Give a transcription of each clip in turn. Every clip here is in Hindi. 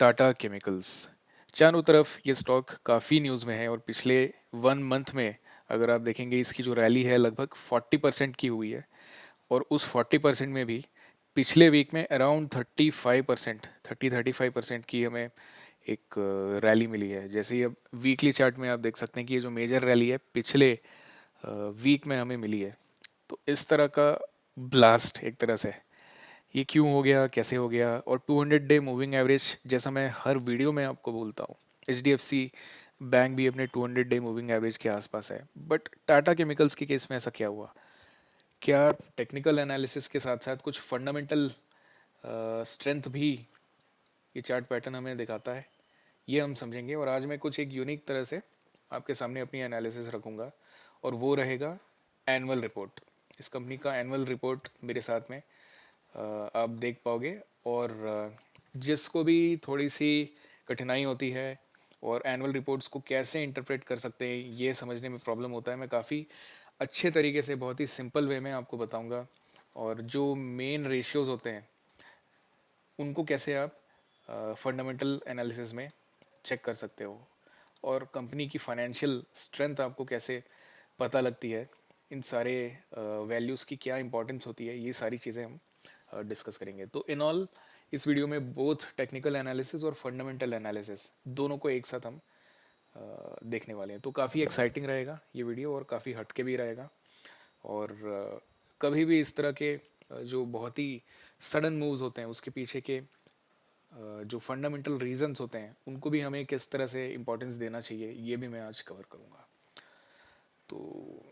टाटा केमिकल्स। चारों तरफ ये स्टॉक काफ़ी न्यूज़ में है और पिछले 1 मंथ में अगर आप देखेंगे इसकी जो रैली है लगभग 40% की हुई है। और उस 40% में भी पिछले वीक में अराउंड 35%, 35% की हमें एक रैली मिली है। जैसे ही अब वीकली चार्ट में आप देख सकते हैं कि ये जो मेजर रैली है पिछले वीक में हमें मिली है। तो इस तरह का ब्लास्ट एक तरह से ये क्यों हो गया, कैसे हो गया। और 200 डे मूविंग एवरेज जैसा मैं हर वीडियो में आपको बोलता हूँ, HDFC बैंक भी अपने 200 डे मूविंग एवरेज के आसपास है। बट टाटा केमिकल्स के केस में ऐसा क्या हुआ? क्या टेक्निकल एनालिसिस के साथ साथ कुछ फंडामेंटल स्ट्रेंथ भी ये चार्ट पैटर्न हमें दिखाता है? ये हम समझेंगे। और आज मैं कुछ एक यूनिक तरह से आपके सामने अपनी एनालिसिस रखूँगा और वो रहेगा एनुअल रिपोर्ट। इस कंपनी का एनुअल रिपोर्ट मेरे साथ में आप देख पाओगे। और जिसको भी थोड़ी सी कठिनाई होती है और एनुअल रिपोर्ट्स को कैसे इंटरप्रेट कर सकते हैं ये समझने में प्रॉब्लम होता है, मैं काफ़ी अच्छे तरीके से बहुत ही सिंपल वे में आपको बताऊंगा। और जो मेन रेशियोज़ होते हैं उनको कैसे आप फंडामेंटल एनालिसिस में चेक कर सकते हो, और कंपनी की फाइनेंशियल स्ट्रेंथ आपको कैसे पता लगती है, इन सारे वैल्यूज़ की क्या इंपॉर्टेंस होती है, ये सारी चीज़ें हम डिस्कस करेंगे। तो इन ऑल इस वीडियो में बोथ टेक्निकल एनालिसिस और फंडामेंटल एनालिसिस दोनों को एक साथ हम देखने वाले हैं। तो काफ़ी एक्साइटिंग रहेगा ये वीडियो और काफ़ी हटके भी रहेगा। और कभी भी इस तरह के जो बहुत ही सडन मूव्स होते हैं उसके पीछे के जो फंडामेंटल रीजंस होते हैं उनको भी हमें किस तरह से इम्पोर्टेंस देना चाहिए, ये भी मैं आज कवर करूँगा। तो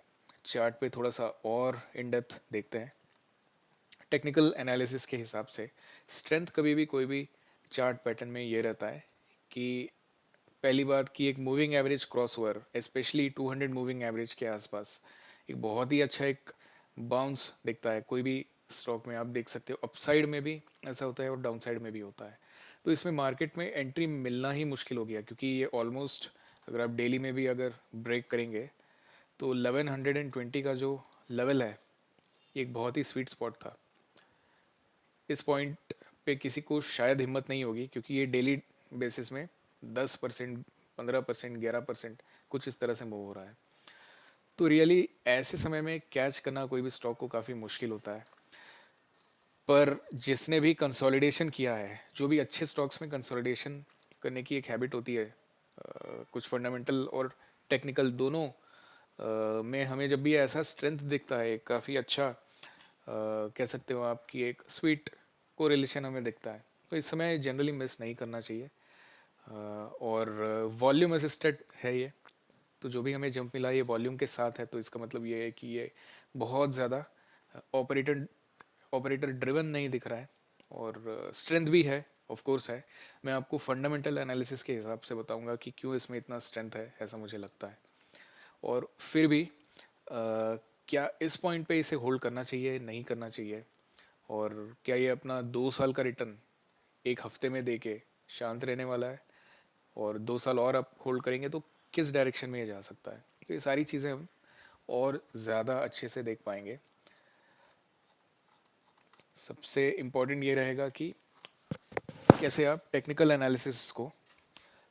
चार्ट पे थोड़ा सा और इन डेप्थ देखते हैं। टेक्निकल एनालिसिस के हिसाब से स्ट्रेंथ कभी भी कोई भी चार्ट पैटर्न में ये रहता है कि पहली बात कि एक moving average cross over, specially 200 moving average के आसपास एक बहुत ही अच्छा एक बाउंस दिखता है। कोई भी स्टॉक में आप देख सकते हो अपसाइड में भी ऐसा होता है और डाउन साइड में भी होता है। तो इसमें मार्केट में एंट्री मिलना ही मुश्किल हो गया, क्योंकि ये ऑलमोस्ट अगर आप डेली में भी अगर ब्रेक करेंगे तो 1120 का जो लेवल है ये एक बहुत ही स्वीट स्पॉट था। इस पॉइंट पे किसी को शायद हिम्मत नहीं होगी, क्योंकि ये डेली बेसिस में 10%, 15%, 11% कुछ इस तरह से मूव हो रहा है। तो रियली ऐसे समय में कैच करना कोई भी स्टॉक को काफ़ी मुश्किल होता है। पर जिसने भी कंसोलिडेशन किया है, जो भी अच्छे स्टॉक्स में कंसोलिडेशन करने की एक हैबिट होती है, कुछ फंडामेंटल और टेक्निकल दोनों में हमें जब भी ऐसा स्ट्रेंथ दिखता है, काफ़ी अच्छा कह सकते हो आप कि एक स्वीट कोरिलेशन हमें दिखता है, तो इस समय जनरली मिस नहीं करना चाहिए। और वॉल्यूम असिस्टेड है ये, तो जो भी हमें जंप मिला ये वॉल्यूम के साथ है, तो इसका मतलब ये है कि ये बहुत ज़्यादा ऑपरेटर ऑपरेटर ड्रिवन नहीं दिख रहा है। और स्ट्रेंथ भी है, ऑफ कोर्स है। मैं आपको फंडामेंटल एनालिसिस के हिसाब से बताऊंगा कि क्यों इसमें इतना स्ट्रेंथ है, ऐसा मुझे लगता है। और फिर भी क्या इस पॉइंट पे इसे होल्ड करना चाहिए, नहीं करना चाहिए, और क्या ये अपना 2 साल का रिटर्न एक हफ्ते में दे के शांत रहने वाला है, और 2 साल और आप होल्ड करेंगे तो किस डायरेक्शन में ये जा सकता है। तो ये सारी चीज़ें हम और ज़्यादा अच्छे से देख पाएंगे। सबसे इम्पोर्टेंट ये रहेगा कि कैसे आप टेक्निकल एनालिसिस को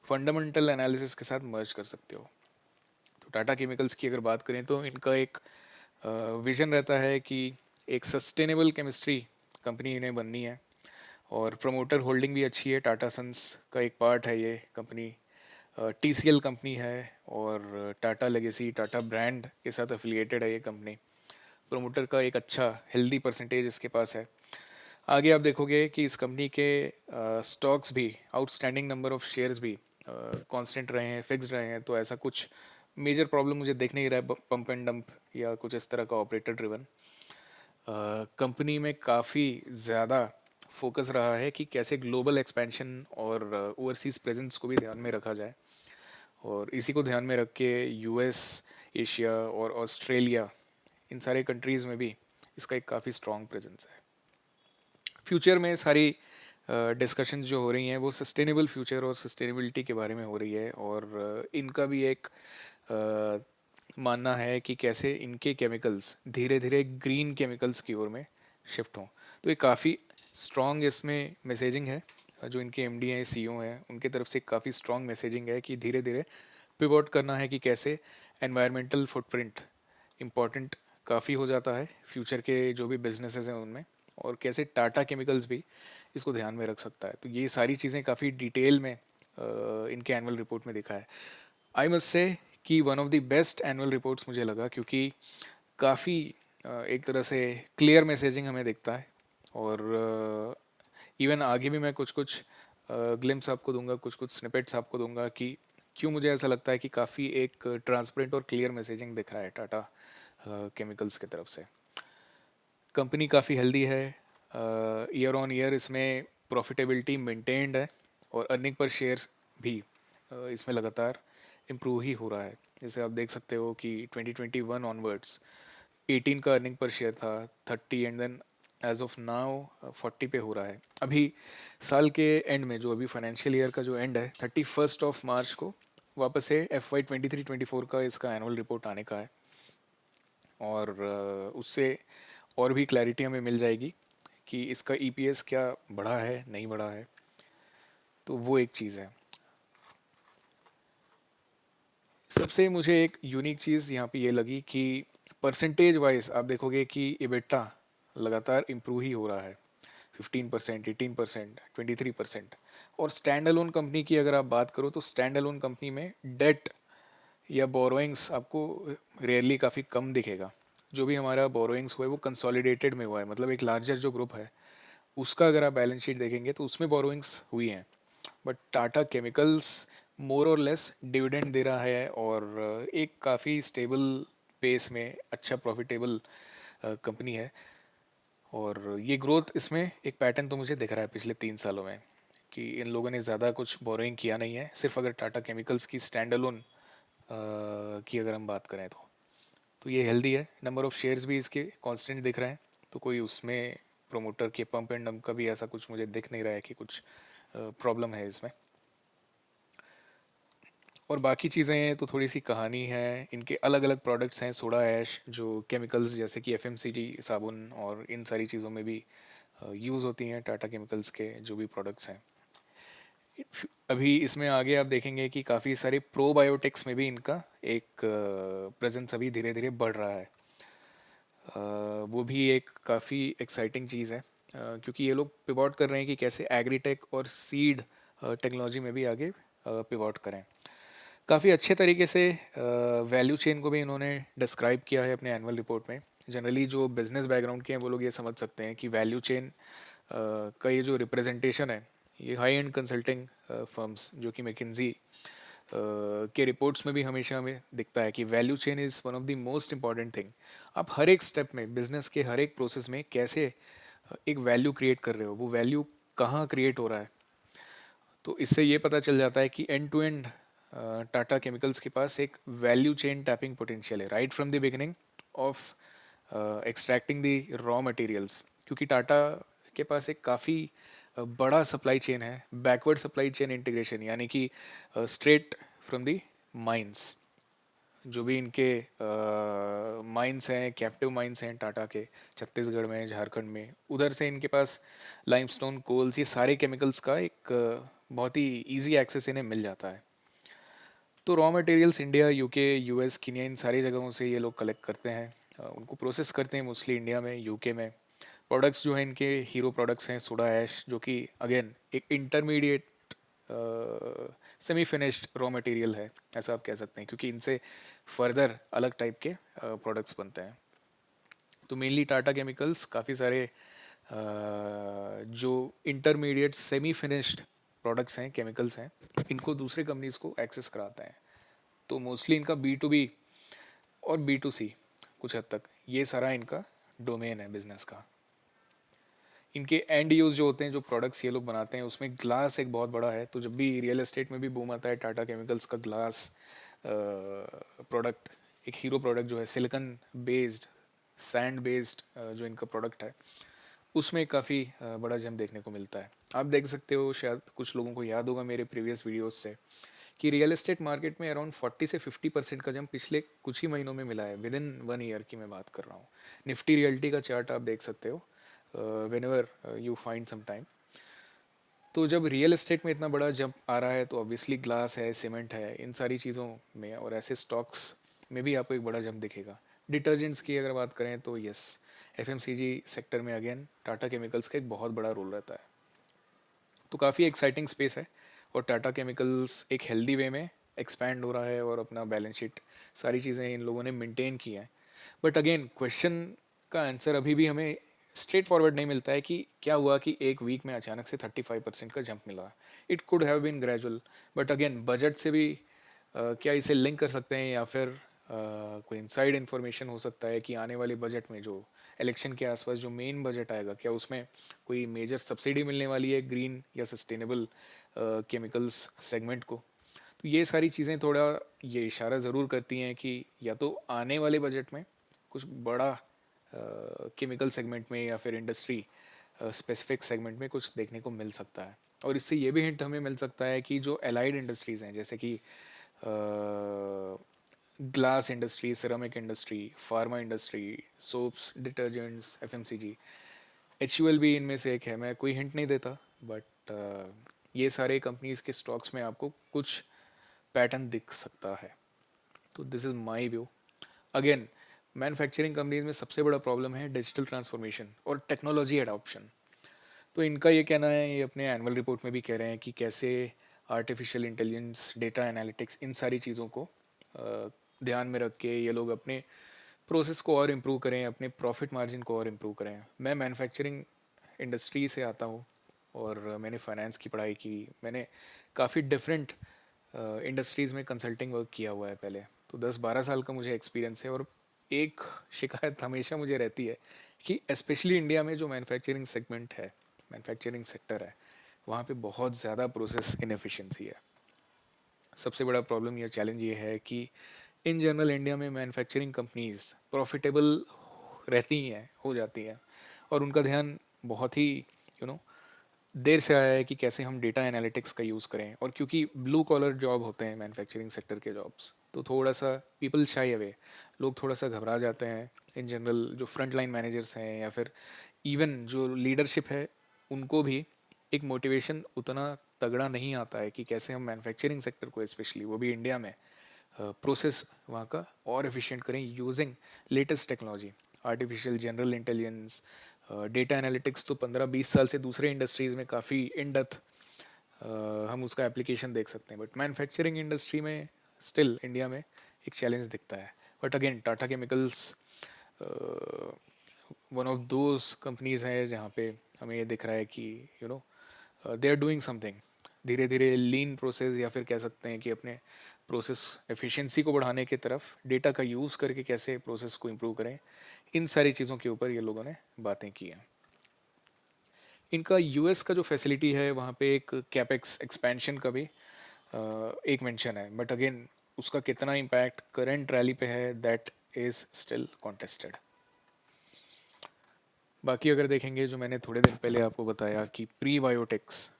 फंडामेंटल एनालिसिस के साथ मर्ज कर सकते हो। तो टाटा केमिकल्स की अगर बात करें तो इनका एक विजन रहता है कि एक सस्टेनेबल केमिस्ट्री कंपनी इन्हें बननी है। और प्रमोटर होल्डिंग भी अच्छी है, टाटा सन्स का एक पार्ट है ये कंपनी। TCL कंपनी है और टाटा लेगेसी, टाटा ब्रांड के साथ एफिलिएटेड है ये कंपनी। प्रोमोटर का एक अच्छा हेल्दी परसेंटेज इसके पास है। आगे आप देखोगे कि इस कंपनी के स्टॉक्स भी, आउटस्टैंडिंग नंबर ऑफ शेयर्स भी कांस्टेंट रहे हैं, फिक्स्ड रहे हैं। तो ऐसा कुछ मेजर प्रॉब्लम मुझे देख नहीं रहा है पंप एंड डंप या कुछ इस तरह का ऑपरेटर ड्रिवन। कंपनी में काफ़ी ज़्यादा फोकस रहा है कि कैसे ग्लोबल एक्सपेंशन और ओवरसीज़ प्रेजेंस को भी ध्यान में रखा जाए। और इसी को ध्यान में रख के US, एशिया और ऑस्ट्रेलिया, इन सारे कंट्रीज़ में भी इसका एक काफ़ी स्ट्रॉन्ग प्रेजेंस है। फ्यूचर में सारी डिस्कशन जो हो रही हैं वो सस्टेनेबल फ्यूचर और सस्टेनेबिलिटी के बारे में हो रही है। और इनका भी एक मानना है कि कैसे इनके केमिकल्स धीरे धीरे ग्रीन केमिकल्स की ओर में शिफ्ट हों। तो ये काफ़ी स्ट्रॉन्ग इसमें मैसेजिंग है। जो इनके एमडी हैं, सीईओ हैं, उनके तरफ से काफ़ी स्ट्रॉन्ग मैसेजिंग है कि धीरे धीरे पिवोट करना है कि कैसे एनवायरमेंटल फुटप्रिंट इम्पॉर्टेंट काफ़ी हो जाता है फ्यूचर के जो भी बिजनेसेस हैं उनमें, और कैसे टाटा केमिकल्स भी इसको ध्यान में रख सकता है। तो ये सारी चीज़ें काफ़ी डिटेल में इनके एनुअल रिपोर्ट में दिखा है। आई मस्ट से कि one of the best annual reports मुझे लगा, क्योंकि काफ़ी एक तरह से क्लियर मैसेजिंग हमें दिखता है। और इवन आगे भी मैं कुछ कुछ ग्लिम्स आपको दूंगा, कुछ कुछ स्निपेट्स आपको दूंगा कि क्यों मुझे ऐसा लगता है कि काफ़ी एक ट्रांसपेरेंट और क्लियर मैसेजिंग दिख रहा है टाटा केमिकल्स की तरफ से। कंपनी काफ़ी हेल्दी है, ईयर ऑन ईयर इसमें प्रॉफिटेबिलिटी मेंटेन्ड है, और अर्निंग पर शेयर भी इसमें लगातार इम्प्रूव ही हो रहा है। जैसे आप देख सकते हो कि 2021 ऑनवर्ड्स 18 का अर्निंग पर शेयर था, 30, and then as of now 40 पे हो रहा है। अभी साल के एंड में, जो अभी फाइनेंशियल ईयर का जो एंड है 31 मार्च को, वापस से FY 23-24 का इसका एनुअल रिपोर्ट आने का है, और उससे और भी क्लैरिटी हमें मिल जाएगी कि इसका ईपीएस क्या बढ़ा है नहीं बढ़ा है। तो वो एक चीज़ है। सबसे मुझे एक यूनिक चीज़ यहाँ पे ये लगी कि परसेंटेज वाइज आप देखोगे कि इबिटा लगातार इम्प्रूव ही हो रहा है, 15%, 18%, 23%। और स्टैंड अलोन कंपनी की अगर आप बात करो तो स्टैंड अलोन कंपनी में डेट या बोरोइंग्स आपको रेयरली काफ़ी कम दिखेगा। जो भी हमारा बोरोइंग्स हुआ है वो कंसोलिडेटेड में हुआ है, मतलब एक लार्जर जो ग्रुप है उसका अगर आप बैलेंस शीट देखेंगे तो उसमें बोरोइंग्स हुई हैं। बट टाटा केमिकल्स मोर और लेस डिविडेंड दे रहा है, और एक काफ़ी स्टेबल पेस में अच्छा प्रॉफिटेबल कंपनी है। और ये ग्रोथ इसमें एक पैटर्न तो मुझे दिख रहा है पिछले 3 सालों में, कि इन लोगों ने ज़्यादा कुछ बोरोइंग किया नहीं है। सिर्फ अगर टाटा केमिकल्स की स्टैंड अलोन की अगर हम बात करें तो ये हेल्दी है। नंबर ऑफ़ शेयर्स भी इसके कांस्टेंट दिख रहे हैं, तो कोई उसमें प्रोमोटर के पंप एंड डंप का भी ऐसा कुछ मुझे दिख नहीं रहा है कि कुछ प्रॉब्लम है इसमें। और बाकी चीज़ें तो थोड़ी सी कहानी है। इनके अलग अलग प्रोडक्ट्स हैं, सोडा ऐश जो केमिकल्स जैसे कि एफएमसीजी साबुन और इन सारी चीज़ों में भी यूज़ होती हैं टाटा केमिकल्स के जो भी प्रोडक्ट्स हैं। अभी इसमें आगे आप देखेंगे कि काफ़ी सारे प्रोबायोटिक्स में भी इनका एक प्रेजेंस अभी धीरे धीरे बढ़ रहा है। वो भी एक काफ़ी एक्साइटिंग चीज़ है, क्योंकि ये लोग पिवॉट कर रहे हैं कि कैसे एग्रीटेक और सीड टेक्नोलॉजी में भी आगे पिवॉट करें। काफ़ी अच्छे तरीके से वैल्यू चेन को भी इन्होंने डिस्क्राइब किया है अपने एनुअल रिपोर्ट में। जनरली जो बिजनेस बैकग्राउंड के हैं वो लोग ये समझ सकते हैं कि वैल्यू चेन का ये जो रिप्रेजेंटेशन है, ये हाई एंड कंसल्टिंग फर्म्स जो कि मैकिन्जी के रिपोर्ट्स में भी हमेशा हमें दिखता है कि value chain is one of the most important thing. आप हर एक स्टेप में, बिजनेस के हर एक प्रोसेस में कैसे एक वैल्यू क्रिएट कर रहे हो, वो वैल्यू कहाँ क्रिएट हो रहा है। तो इससे ये पता चल जाता है कि end to end Tata Chemicals के पास एक वैल्यू चेन टैपिंग पोटेंशियल है right from the beginning of extracting the raw materials. क्योंकि टाटा के पास एक काफ़ी बड़ा सप्लाई चेन है, बैकवर्ड सप्लाई चेन इंटीग्रेशन, यानी कि स्ट्रेट फ्रॉम द माइंस। जो भी इनके माइंस हैं, कैप्टिव माइंस हैं टाटा के, छत्तीसगढ़ में, झारखंड में, उधर से इनके पास लाइमस्टोन, कोल्स, ये सारे केमिकल्स का एक बहुत ही इजी एक्सेस इन्हें मिल जाता है। तो raw materials India, UK, US, Kenya, इन सारी जगहों से ये लोग कलेक्ट करते हैं, उनको प्रोसेस करते हैं मोस्टली इंडिया में, यूके में। प्रोडक्ट्स जो हैं इनके हीरो प्रोडक्ट्स हैं सोडा ऐश, जो कि अगेन एक intermediate semi finished raw material है, ऐसा आप कह सकते हैं, क्योंकि इनसे फर्दर अलग टाइप के प्रोडक्ट्स बनते हैं। तो मेनली टाटा केमिकल्स काफ़ी सारे जो इंटरमीडिएट सेमी फिनिश्ड प्रोडक्ट्स हैं, केमिकल्स हैं, इनको दूसरे कंपनीज को एक्सेस कराता है। तो मोस्टली इनका B2B और B2C कुछ हद तक ये सारा इनका डोमेन है बिजनेस का। इनके एंड यूज़ जो होते हैं, जो प्रोडक्ट्स ये लोग बनाते हैं, उसमें ग्लास एक बहुत बड़ा है। तो जब भी रियल एस्टेट में भी बूम आता है, टाटा केमिकल्स का ग्लास प्रोडक्ट एक हीरो प्रोडक्ट जो है, सिलिकॉन बेस्ड, सैंड बेस्ड जो इनका प्रोडक्ट है, उसमें काफ़ी बड़ा जम देखने को मिलता है। आप देख सकते हो, शायद कुछ लोगों को याद होगा मेरे प्रीवियस वीडियोस से, कि रियल एस्टेट मार्केट में अराउंड 40 से 50% का जंप पिछले कुछ ही महीनों में मिला है, विद इन 1 ईयर की मैं बात कर रहा हूँ। निफ्टी रियल्टी का चार्ट आप देख सकते हो whenever you find some time. तो जब रियल एस्टेट में इतना बड़ा जंप आ रहा है तो ऑब्वियसली ग्लास है, सीमेंट है, इन सारी चीज़ों में और ऐसे स्टॉक्स में भी आपको एक बड़ा जंप दिखेगा। डिटर्जेंट्स की अगर बात करें तो यस, एफएमसीजी सेक्टर में अगेन टाटा केमिकल्स का एक बहुत बड़ा रोल रहता है। तो काफ़ी एक्साइटिंग स्पेस है और टाटा केमिकल्स एक हेल्दी वे में एक्सपैंड हो रहा है और अपना बैलेंस शीट सारी चीज़ें इन लोगों ने मेंटेन की हैं। बट अगेन क्वेश्चन का आंसर अभी भी हमें स्ट्रेट फॉरवर्ड नहीं मिलता है कि क्या हुआ कि एक वीक में अचानक से 35% का जंप मिला। It could have been gradual, but again budget से भी क्या इसे लिंक कर सकते हैं या फिर कोई इनसाइड इन्फॉर्मेशन हो सकता है कि आने वाले बजट में जो इलेक्शन के आसपास जो मेन बजट आएगा क्या उसमें कोई मेजर सब्सिडी मिलने वाली है ग्रीन या सस्टेनेबल केमिकल्स सेगमेंट को। तो ये सारी चीज़ें थोड़ा ये इशारा ज़रूर करती हैं कि या तो आने वाले बजट में कुछ बड़ा केमिकल सेगमेंट में या फिर इंडस्ट्री स्पेसिफिक सेगमेंट में कुछ देखने को मिल सकता है। और इससे ये भी हिंट हमें मिल सकता है कि जो एलाइड इंडस्ट्रीज़ हैं जैसे कि glass industry, ceramic industry, pharma industry, soaps, detergents, FMCG, HUL भी इनमें से एक है। मैं कोई हिंट नहीं देता बट ये सारे कंपनीज के स्टॉक्स में आपको कुछ पैटर्न दिख सकता है। तो this is my view. Again manufacturing companies में सबसे बड़ा प्रॉब्लम है डिजिटल ट्रांसफॉर्मेशन और टेक्नोलॉजी एडॉप्शन। तो इनका ये कहना है, ये अपने एनुअल रिपोर्ट में भी कह रहे हैं कि कैसे आर्टिफिशियल इंटेलिजेंस, डेटा एनालिटिक्स, इन सारी चीज़ों को ध्यान में रख के ये लोग अपने प्रोसेस को और इम्प्रूव करें, अपने प्रॉफिट मार्जिन को और इम्प्रूव करें। मैं मैन्युफैक्चरिंग इंडस्ट्री से आता हूँ और मैंने फाइनेंस की पढ़ाई की। मैंने काफ़ी डिफरेंट इंडस्ट्रीज़ में कंसल्टिंग वर्क किया हुआ है पहले। तो 10-12 साल का मुझे एक्सपीरियंस है और एक शिकायत हमेशा मुझे रहती है कि स्पेशली इंडिया में जो मैन्युफैक्चरिंग सेगमेंट है, मैन्युफैक्चरिंग सेक्टर है, वहाँ पे बहुत ज़्यादा प्रोसेस इनएफिशिएंसी है। सबसे बड़ा प्रॉब्लम या चैलेंज ये है कि इन जनरल इंडिया में मैन्युफैक्चरिंग कंपनीज प्रॉफिटेबल रहती हैं, हो जाती हैं, और उनका ध्यान बहुत ही यू नो देर से आया है कि कैसे हम डेटा एनालिटिक्स का यूज़ करें। और क्योंकि ब्लू कॉलर जॉब होते हैं मैन्युफैक्चरिंग सेक्टर के जॉब्स, तो थोड़ा सा पीपल शाई अवे, लोग थोड़ा सा घबरा जाते हैं। इन जनरल जो फ्रंट लाइन मैनेजर्स हैं या फिर इवन जो लीडरशिप है, उनको भी एक मोटिवेशन उतना तगड़ा नहीं आता है कि कैसे हम मैन्युफैक्चरिंग सेक्टर को स्पेशली वो भी इंडिया में प्रोसेस वहाँ का और एफिशिएंट करें using latest technology, artificial general intelligence, data analytics. तो 15-20 साल से दूसरे इंडस्ट्रीज़ में काफ़ी इन डेप्थ हम उसका एप्लीकेशन देख सकते हैं, बट मैन्युफैक्चरिंग इंडस्ट्री में स्टिल इंडिया में एक चैलेंज दिखता है। But again Tata chemicals one of those companies है जहाँ पे हमें ये दिख रहा है कि दे आर डूइंग समथिंग। धीरे धीरे लीन प्रोसेस या फिर कह सकते हैं कि अपने प्रोसेस एफिशिएंसी को बढ़ाने की तरफ डेटा का यूज़ करके कैसे प्रोसेस को इम्प्रूव करें, इन सारी चीज़ों के ऊपर ये लोगों ने बातें की हैं। इनका यूएस का जो फैसिलिटी है वहाँ पे एक कैपेक्स एक्सपेंशन का भी एक मेंशन है, बट अगेन उसका कितना इम्पैक्ट करंट रैली पे है दैट इज़ स्टिल कॉन्टेस्टेड। बाकी अगर देखेंगे, जो मैंने थोड़े दिन पहले आपको बताया कि प्री बायोटिक्स,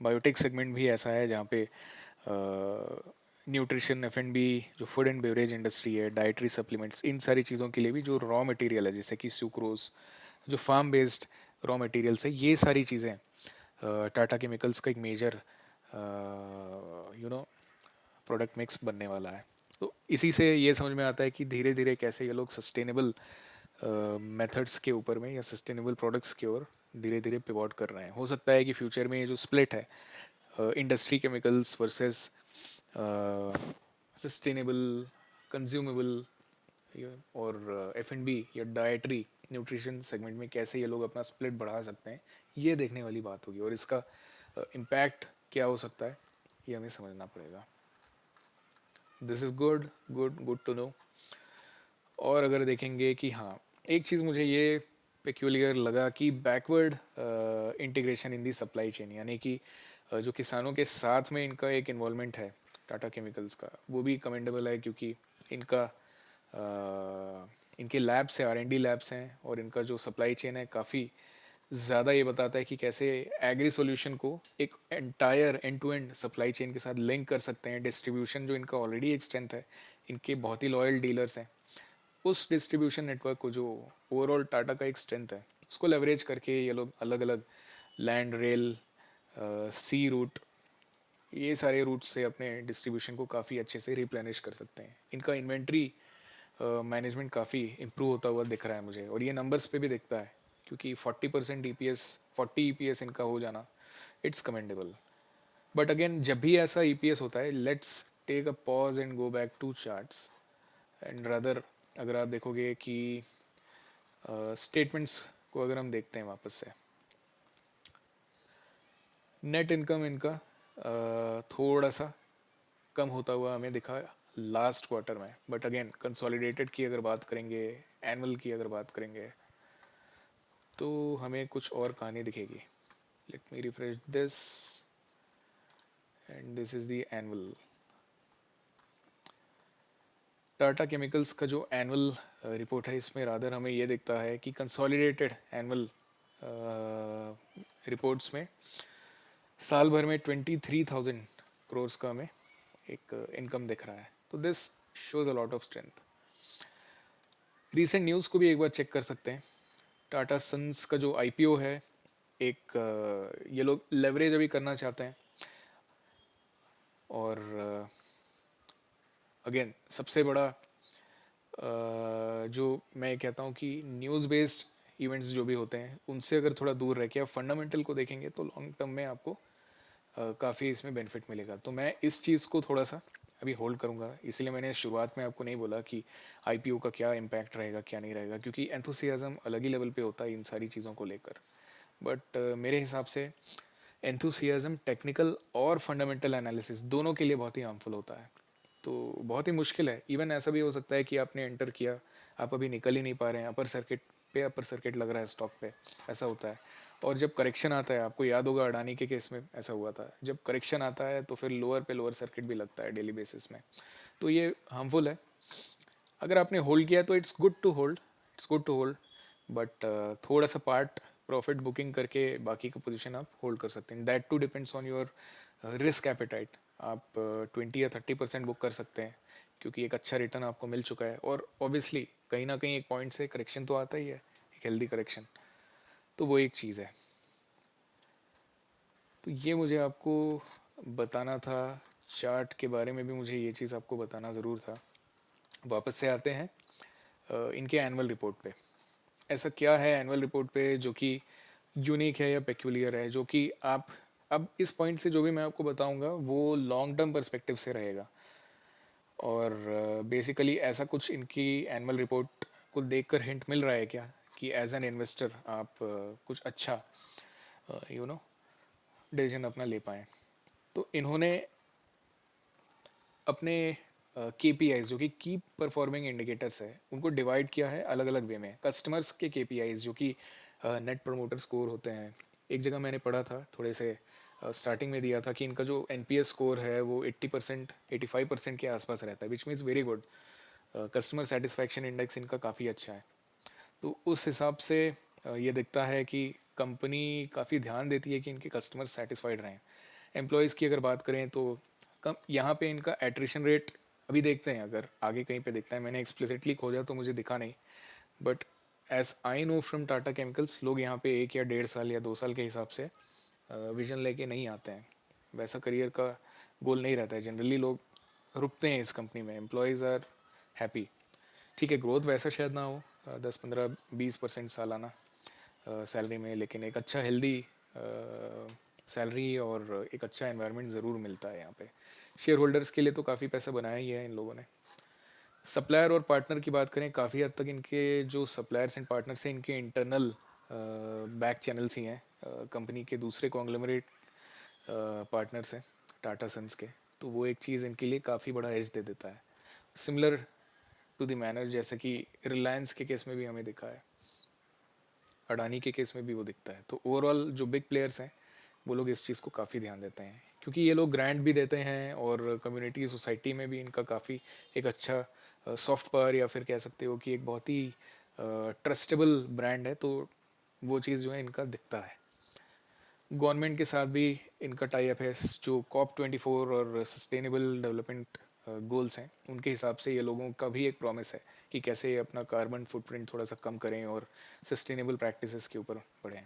बायोटिक सेगमेंट भी ऐसा है जहाँ पे न्यूट्रिशन, एफ&बी, जो फूड एंड बेवरेज इंडस्ट्री है, डाइटरी सप्लीमेंट्स, इन सारी चीज़ों के लिए भी जो रॉ मटेरियल है जैसे कि सुक्रोज, जो फार्म बेस्ड रॉ मटेरियल्स है, ये सारी चीज़ें टाटा केमिकल्स का एक मेजर प्रोडक्ट मिक्स बनने वाला है। तो इसी से ये समझ में आता है कि धीरे धीरे कैसे ये लोग सस्टेनेबल मेथड्स के ऊपर में या सस्टेनेबल प्रोडक्ट्स की ओर धीरे धीरे पिवॉट कर रहे हैं। हो सकता है कि फ्यूचर में ये जो स्प्लिट है industry chemicals versus sustainable consumable और एफ&बी या डाइटरी न्यूट्रिशन सेगमेंट में कैसे ये लोग अपना स्प्लिट बढ़ा सकते हैं, ये देखने वाली बात होगी। और इसका इम्पैक्ट क्या हो सकता है ये हमें समझना पड़ेगा। This is good good good to know. और अगर देखेंगे कि हाँ, एक चीज़ मुझे ये पेक्यूलियर लगा कि backward integration in the supply chain, यानी कि जो किसानों के साथ में इनका एक इन्वॉल्वमेंट है टाटा केमिकल्स का, वो भी कमेंडेबल है। क्योंकि इनका इनके लैब्स हैं, R&D लैब्स हैं, और इनका जो सप्लाई चेन है काफ़ी ज़्यादा ये बताता है कि कैसे एग्री सॉल्यूशन को एक entire end to end supply chain के साथ लिंक कर सकते हैं। डिस्ट्रीब्यूशन जो इनका ऑलरेडी एक स्ट्रेंथ है, इनके बहुत ही लॉयल डीलर्स हैं, उस डिस्ट्रीब्यूशन नेटवर्क को जो ओवरऑल टाटा का एक स्ट्रेंथ है, उसको लेवरेज करके ये लोग अलग अलग लैंड, रेल, सी रूट, ये सारे रूट से अपने डिस्ट्रीब्यूशन को काफ़ी अच्छे से रिप्लेनिश कर सकते हैं। इनका इन्वेंट्री मैनेजमेंट काफ़ी इम्प्रूव होता हुआ दिख रहा है मुझे, और ये नंबर्स पे भी दिखता है, क्योंकि 40% ईपीएस, 40 ईपीएस इनका हो जाना, इट्स कमेंडेबल। बट अगेन जब भी ऐसा ईपीएस होता है, let's take a pause and go back to charts and rather, अगर आप देखोगे कि स्टेटमेंट्स को अगर हम देखते हैं वापस से, नेट इनकम इनका थोड़ा सा कम होता हुआ हमें दिखा लास्ट क्वार्टर में, बट अगेन कंसोलिडेटेड की अगर बात करेंगे, एनुअल की अगर बात करेंगे, तो हमें कुछ और कहानी दिखेगी। Let me refresh this, and this is the annual. Tata chemicals का जो एनुअल रिपोर्ट है, इसमें रादर हमें ये दिखता है कि कंसोलिडेटेड एनुअल रिपोर्ट्स में साल भर में 23,000 करोड़ का हमें एक इनकम दिख रहा है। तो this shows a lot of strength. Recent news को भी एक बार चेक कर सकते हैं। टाटा सन्स का जो आईपीओ है, एक ये लोग लेवरेज अभी करना चाहते हैं, और अगेन सबसे बड़ा जो मैं कहता हूँ कि न्यूज़ बेस्ड इवेंट्स जो भी होते हैं, उनसे अगर थोड़ा दूर रह के आप फंडामेंटल को देखेंगे, तो लॉन्ग टर्म में आपको काफ़ी इसमें बेनिफिट मिलेगा। तो मैं इस चीज़ को थोड़ा सा अभी होल्ड करूँगा, इसलिए मैंने शुरुआत में आपको नहीं बोला कि आईपीओ का क्या इम्पैक्ट रहेगा क्या नहीं रहेगा, क्योंकि एंथुसियाज़म अलग ही लेवल पे होता है इन सारी चीज़ों को लेकर। बट मेरे हिसाब से एंथुसियाज़म टेक्निकल और फंडामेंटल एनालिसिस दोनों के लिए बहुत ही हार्मफुल होता है। तो बहुत ही मुश्किल है। इवन ऐसा भी हो सकता है कि आपने एंटर किया, आप अभी निकल ही नहीं पा रहे हैं, अपर सर्किट लग रहा है स्टॉक पे, ऐसा होता है। और जब करेक्शन आता है, आपको याद होगा अडानी के केस में ऐसा हुआ था, जब करेक्शन आता है तो फिर लोअर पे लोअर सर्किट भी लगता है डेली बेसिस में। तो ये हार्मफुल है। अगर आपने होल्ड किया तो it's good to hold, it's good to hold, but थोड़ा सा पार्ट प्रॉफिट बुकिंग करके बाकी का पोजीशन आप होल्ड कर सकते हैं। That too depends on your risk appetite. आप 20 या 30% बुक कर सकते हैं, क्योंकि एक अच्छा रिटर्न आपको मिल चुका है, और ऑब्वियसली कहीं ना कहीं एक पॉइंट से करेक्शन तो आता ही है, एक हेल्दी करेक्शन। तो वो एक चीज़ है। तो ये मुझे आपको बताना था। चार्ट के बारे में भी मुझे ये चीज़ आपको बताना ज़रूर था। वापस से आते हैं इनके एनुअल रिपोर्ट पे। ऐसा क्या है एनुअल रिपोर्ट पे जो कि यूनिक है या पेक्यूलियर है, जो कि आप अब इस पॉइंट से जो भी मैं आपको बताऊंगा वो लॉन्ग टर्म पर्सपेक्टिव से रहेगा। और बेसिकली ऐसा कुछ इनकी एनुअल रिपोर्ट को देखकर हिंट मिल रहा है क्या कि एज एन इन्वेस्टर आप कुछ अच्छा डिसीजन अपना ले पाएँ। तो इन्होंने अपने केपीआईज जो कि की परफॉर्मिंग इंडिकेटर्स है, उनको डिवाइड किया है अलग अलग वे में। कस्टमर्स के केपीआईज जो कि नेट प्रमोटर स्कोर होते हैं, एक जगह मैंने पढ़ा था थोड़े से स्टार्टिंग में दिया था कि इनका जो एनपीएस स्कोर है वो 80%, 85% के आसपास रहता है, which means very good. Customer satisfaction index इनका काफ़ी अच्छा है। तो उस हिसाब से ये दिखता है कि कंपनी काफ़ी ध्यान देती है कि इनके कस्टमर सेटिस्फाइड रहें। एम्प्लॉयज़ की अगर बात करें तो कम यहाँ पे इनका एट्रिशन रेट अभी देखते हैं, अगर आगे कहीं पे दिखता है, मैंने एक्सप्लिसिटली खोजा तो मुझे दिखा नहीं। But as I know from Tata Chemicals, लोग यहाँ पे 1 या 1.5 साल या 2 साल के हिसाब से विजन लेके नहीं आते हैं। वैसा करियर का गोल नहीं रहता है जनरली, लोग रुकते हैं इस कंपनी में। Employees are happy. ठीक है, ग्रोथ वैसा शायद ना हो 10, 15, 20% सालाना सैलरी में, लेकिन एक अच्छा हेल्दी सैलरी और एक अच्छा एनवायरनमेंट ज़रूर मिलता है यहाँ पे। शेयर होल्डर्स के लिए तो काफ़ी पैसा बनाया ही है इन लोगों ने। सप्लायर और पार्टनर की बात करें, काफ़ी हद तक इनके जो सप्लायर्स एंड पार्टनर्स हैं, इनके इंटरनल बैक चैनल्स ही हैं। कंपनी के दूसरे कॉन्ग्लोमरेट पार्टनर्स हैं टाटा सन्स के, तो वो एक चीज़ इनके लिए काफ़ी बड़ा एज दे देता है। सिमिलर टू द मैनर जैसे कि रिलायंस के केस में भी हमें दिखा है, अडानी के केस में भी वो दिखता है। तो ओवरऑल जो बिग प्लेयर्स हैं, वो लोग इस चीज़ को काफ़ी ध्यान देते हैं, क्योंकि ये लोग ग्रांट भी देते हैं, और कम्युनिटी सोसाइटी में भी इनका काफ़ी एक अच्छा सॉफ्ट पावर, या फिर कह सकते हो कि एक बहुत ही ट्रस्टेबल ब्रांड है। तो वो चीज़ जो है इनका दिखता है। गवर्नमेंट के साथ भी इनका टाई अप है। जो COP24 और सस्टेनेबल डेवलपमेंट गोल्स हैं, उनके हिसाब से ये लोगों का भी एक प्रॉमिस है कि कैसे ये अपना कार्बन फुटप्रिंट थोड़ा सा कम करें और सस्टेनेबल प्रैक्टिसेस के ऊपर बढ़ें।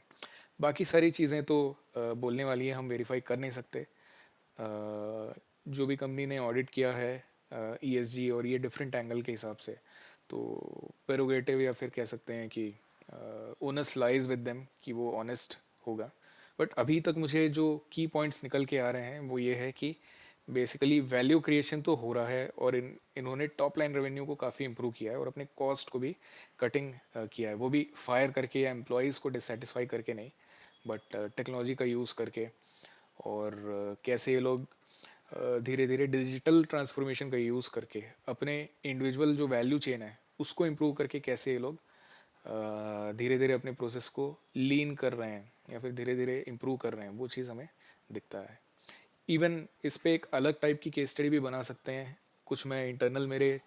बाकी सारी चीज़ें तो बोलने वाली है, हम वेरीफाई कर नहीं सकते। जो भी कंपनी ने ऑडिट किया है ईएसजी और ये डिफरेंट एंगल के हिसाब से, तो प्रेरोगेटिव या फिर कह सकते हैं कि ओनस लाइज विद देम कि वो ऑनेस्ट होगा। बट अभी तक मुझे जो की पॉइंट्स निकल के आ रहे हैं वो ये है कि बेसिकली वैल्यू क्रिएशन तो हो रहा है, और इन्होंने टॉप लाइन रेवेन्यू को काफ़ी इंप्रूव किया है और अपने कॉस्ट को भी कटिंग किया है, वो भी फायर करके या एम्प्लॉयज़ को डिससेटिस्फाई करके नहीं, बट टेक्नोलॉजी का यूज़ करके। और कैसे ये लोग धीरे धीरे डिजिटल ट्रांसफॉर्मेशन का यूज़ करके अपने इंडिविजुअल जो वैल्यू चेन है उसको इम्प्रूव करके कैसे ये लोग धीरे धीरे अपने प्रोसेस को लीन कर रहे हैं या फिर धीरे धीरे इम्प्रूव कर रहे हैं, वो चीज़ हमें दिखता है। इवन इस पे एक अलग टाइप की केस स्टडी भी बना सकते हैं। कुछ मैं इंटरनल मेरे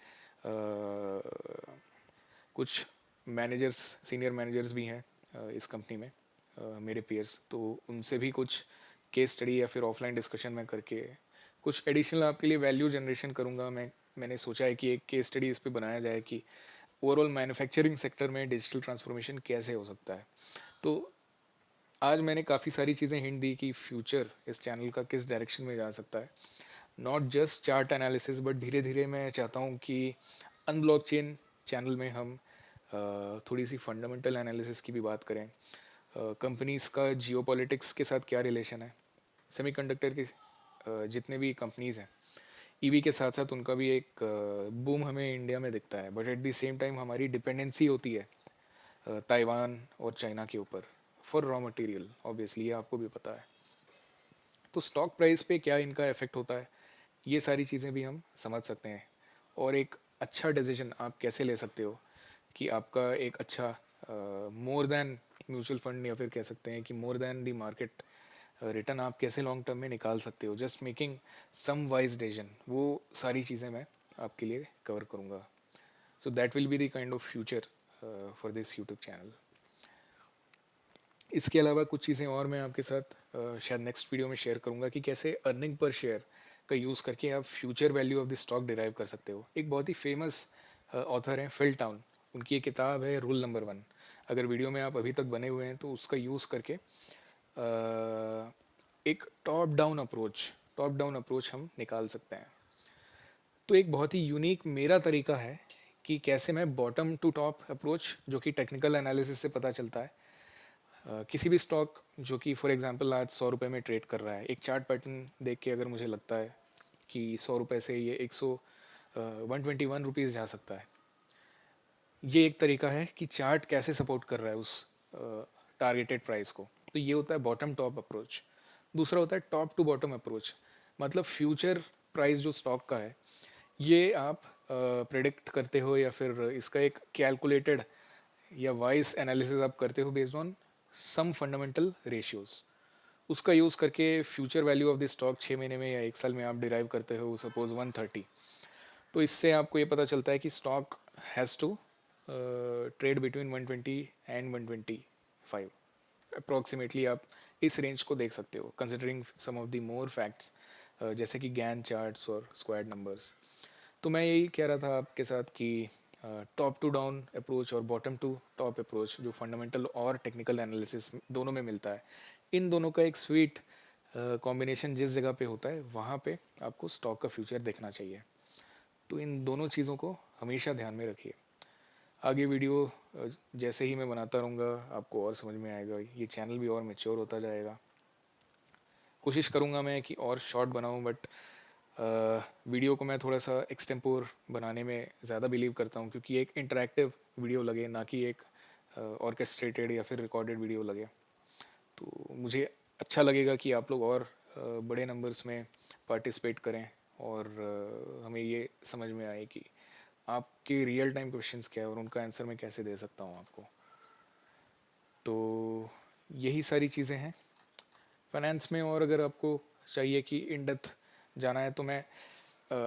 कुछ मैनेजर्स, सीनियर मैनेजर्स भी हैं इस कंपनी में, मेरे पीयर्स, तो उनसे भी कुछ केस स्टडी या फिर ऑफलाइन डिस्कशन में करके कुछ एडिशनल आपके लिए वैल्यू जनरेशन करूँगा। मैंने सोचा है कि एक केस स्टडी इस पे बनाया जाए कि ओवरऑल मैन्युफैक्चरिंग सेक्टर में डिजिटल ट्रांसफॉर्मेशन कैसे हो सकता है। तो आज मैंने काफ़ी सारी चीज़ें हिंट दी कि फ्यूचर इस चैनल का किस डायरेक्शन में जा सकता है। Not just chart analysis, but धीरे धीरे मैं चाहता हूँ कि अनब्लॉक चेन चैनल में हम थोड़ी सी फंडामेंटल एनालिसिस की भी बात करें। कंपनीज़ का जियोपॉलिटिक्स के साथ क्या रिलेशन है, सेमीकंडक्टर के जितने भी कंपनीज़ हैं, ईवी के साथ साथ उनका भी एक बूम हमें इंडिया में दिखता है, but at the same time हमारी डिपेंडेंसी होती है ताइवान और चाइना के ऊपर फॉर रॉ मटेरियल, ऑब्वियसली ये आपको भी पता है। तो स्टॉक प्राइस पे क्या इनका इफेक्ट होता है, ये सारी चीज़ें भी हम समझ सकते हैं। और एक अच्छा डिसीजन आप कैसे ले सकते हो कि आपका एक अच्छा मोर देन म्यूचुअल फंड या फिर कह सकते हैं कि more than the market return आप कैसे लॉन्ग टर्म में निकाल सकते हो, just making some wise decision, वो सारी चीज़ें मैं आपके लिए कवर करूँगा। So that will be the kind of future for this YouTube channel. इसके अलावा कुछ चीज़ें और मैं आपके साथ शायद नेक्स्ट वीडियो में शेयर करूँगा कि कैसे अर्निंग पर शेयर का यूज़ करके आप future value of the stock derive कर सकते हो। एक बहुत ही फेमस ऑथर हैं फिल टाउन, उनकी एक किताब है रूल नंबर 1। अगर वीडियो में आप अभी तक बने हुए हैं तो उसका यूज़ करके एक टॉप डाउन अप्रोच हम निकाल सकते हैं। तो एक बहुत ही यूनिक मेरा तरीका है कि कैसे मैं बॉटम टू टॉप अप्रोच, जो कि टेक्निकल एनालिसिस से पता चलता है, किसी भी स्टॉक जो कि फॉर एग्जांपल आज 100 रुपये में ट्रेड कर रहा है, एक चार्ट पैटर्न देख के अगर मुझे लगता है कि 100 रुपये से ये 121 रुपीज़ जा सकता है, ये एक तरीका है कि चार्ट कैसे सपोर्ट कर रहा है उस टारगेटेड प्राइस को। तो ये होता है बॉटम टॉप अप्रोच। दूसरा होता है टॉप टू बॉटम अप्रोच, मतलब फ्यूचर प्राइस जो स्टॉक का है ये आप प्रेडिक्ट करते हो या फिर इसका एक कैलकुलेटेड या वाइज एनालिसिस आप करते हो based on some fundamental ratios. उसका यूज़ करके future value of the stock 6 महीने में या 1 साल में आप डिराइव करते हो सपोज 130। तो इससे आपको ये पता चलता है कि stock has to trade between 120 and 125 approximately. आप इस रेंज को देख सकते हो considering some of the more facts जैसे कि गैन चार्ट्स और स्क्वाड नंबर्स। तो मैं यही कह रहा था आपके साथ कि टॉप टू डाउन अप्रोच और बॉटम टू टॉप अप्रोच जो फंडामेंटल और टेक्निकल एनालिसिस दोनों में मिलता है, इन दोनों का एक स्वीट कॉम्बिनेशन जिस जगह पे होता है वहाँ पे आपको स्टॉक का फ्यूचर देखना चाहिए। तो इन दोनों चीज़ों को हमेशा ध्यान में रखिए। आगे वीडियो जैसे ही मैं बनाता रहूँगा आपको और समझ में आएगा, ये चैनल भी और मेच्योर होता जाएगा। कोशिश करूँगा मैं कि और शॉर्ट बनाऊँ, बट वीडियो को मैं थोड़ा सा एक्सटेम्पोर बनाने में ज़्यादा बिलीव करता हूँ, क्योंकि एक इंटरेक्टिव वीडियो लगे ना कि एक ऑर्केस्ट्रेटेड या फिर रिकॉर्डेड वीडियो लगे। तो मुझे अच्छा लगेगा कि आप लोग और बड़े नंबर्स में पार्टिसिपेट करें और हमें ये समझ में आए कि आपके रियल टाइम क्वेश्चंस क्या है और उनका आंसर मैं कैसे दे सकता हूँ आपको। तो यही सारी चीज़ें हैं फाइनेंस में। और अगर आपको चाहिए कि इन डेप्थ जाना है तो मैं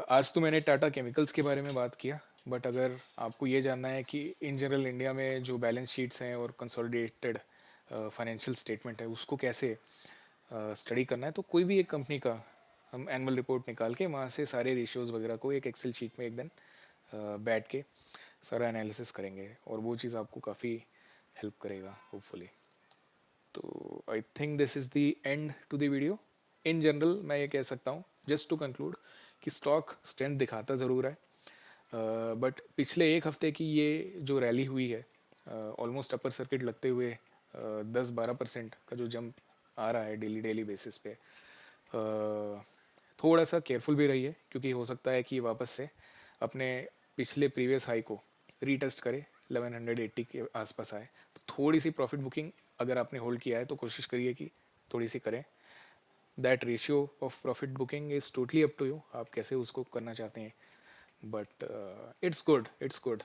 आज तो मैंने टाटा केमिकल्स के बारे में बात किया, बट अगर आपको ये जानना है कि इन जनरल इंडिया में जो बैलेंस शीट्स हैं और कंसोलिडेटेड फाइनेंशियल स्टेटमेंट है उसको कैसे स्टडी करना है, तो कोई भी एक कंपनी का हम एनुअल रिपोर्ट निकाल के वहाँ से सारे रेशियोज़ वगैरह को एक एक्सेल शीट में एक दिन बैठ के सारा एनालिसिस करेंगे और वो चीज़ आपको काफ़ी हेल्प करेगा होपफुली। तो I think this is the end to the video. In general मैं ये कह सकता हूँ, जस्ट टू कंक्लूड, कि स्टॉक स्ट्रेंथ दिखाता ज़रूर है, बट पिछले एक हफ्ते की ये जो रैली हुई है, ऑलमोस्ट अपर सर्किट लगते हुए 10-12% का जो जंप आ रहा है डेली डेली बेसिस पे, थोड़ा सा केयरफुल भी रहिए, क्योंकि हो सकता है कि वापस से अपने पिछले प्रीवियस हाई को रीटेस्ट करे, 1180 के आसपास आए। तो थोड़ी सी प्रॉफिट बुकिंग अगर आपने होल्ड किया है तो कोशिश करिए कि थोड़ी सी करें। That ratio of profit booking is totally up to you, आप कैसे उसको करना चाहते हैं, but it's good, it's good.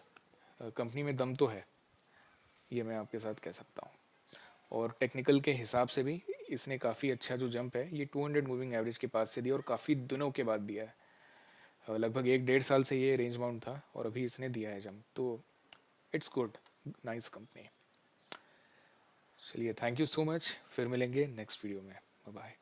Company में दम तो है, ये मैं आपके साथ कह सकता हूँ। और टेक्निकल के हिसाब से भी इसने काफ़ी अच्छा जो जंप है ये 200 मूविंग एवरेज के पास से दिया, और काफ़ी दिनों के बाद दिया है। लगभग 1-1.5 साल से ये रेंज बाउंड था और अभी इसने दिया है जंप, तो इट्स गुड, नाइस कंपनी। चलिए, थैंक यू सो मच, फिर मिलेंगे नेक्स्ट वीडियो में। Bye bye.